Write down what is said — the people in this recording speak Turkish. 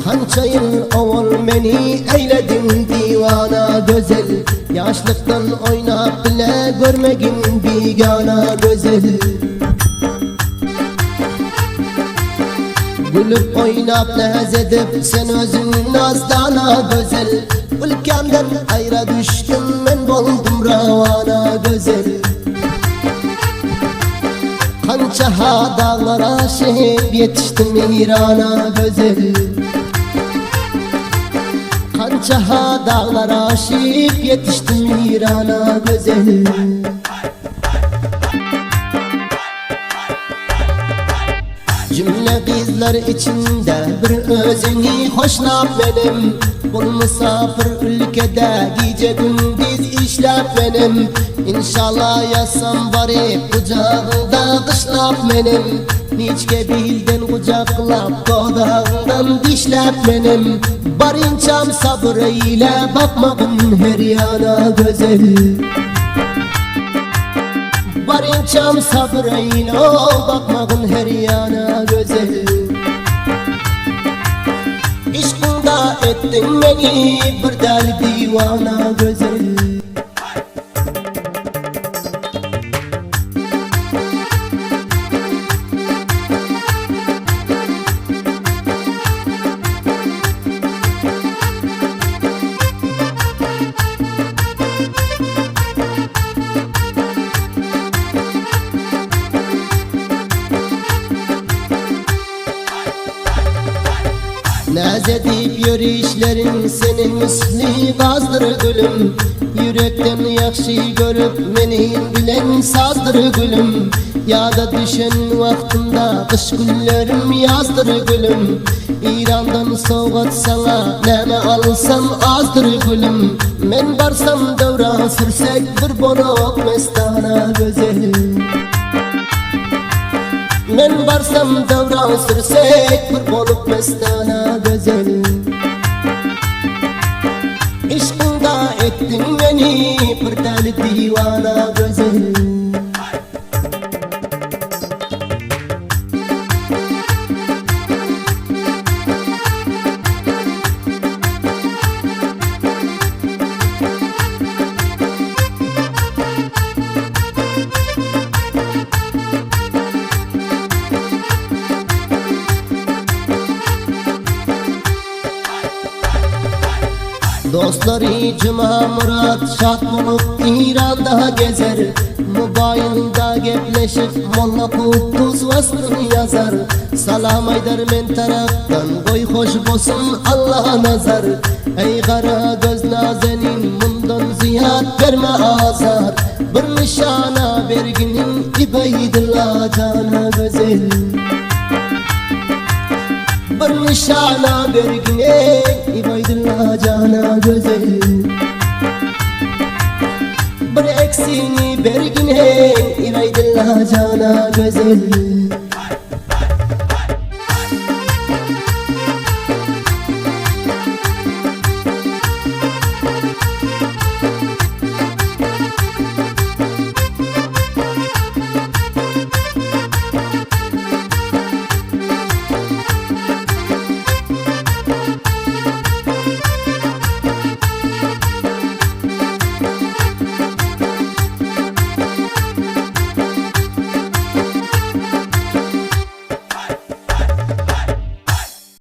Kança yıl oğul beni eyledin divana güzel. Yaşlıktan oynap bile görmegin bigana güzel. Gülüp oynap naz edip sen özün nazdana güzel. Ülkemden ayra düştüm ben boldum ravana güzel. Kança dağlara şehip yetiştim İran'a güzel. Kança dağlara şehip yetiştim İran'a güzel. Cümle kızlar içinde bir özünü hoşlap benim. Bu misafir ülkede gece gündüz işlep benim. İnşallah yazsam bari kucağında kışlap benim. Niçke bildin kucaklap kodağından dişlep benim. Barınçam sabır ile bakmağın her yana güzel. Barınçam sabır ile bakmağın her yana güzel. İşkında ettin beni bir deli divana güzel. Naz edip yürüyüşlerin senin misli gazdır gülüm. Yürekten yakşı görüp beni bilen sazdır gülüm. Yada düşen vaktında kış günlerim yazdır gülüm. İran'dan soğuk sana neme alsam azdır gülüm. Men barsam devra sürsek bir bonok mestana güzel. Men barsam devran sürsek bir bolup mestana güzel. İşkında ettin beni bir deli divana güzel. Dostları Cuma Murat şart bulup İran'da gezer. Mobilda gepleşip Molla Kuttuz vasfını yazar. Salam aydar men taraftan koy hoş bolsun Allah nazar. Ey kara göz nazenin bundan ziyad verme azar. Bir nişana berginin İbeydillah cana güzel. Bir nişana bergine İbeydillah cana güzel. Bir eksini bergine İbeydillah cana güzel.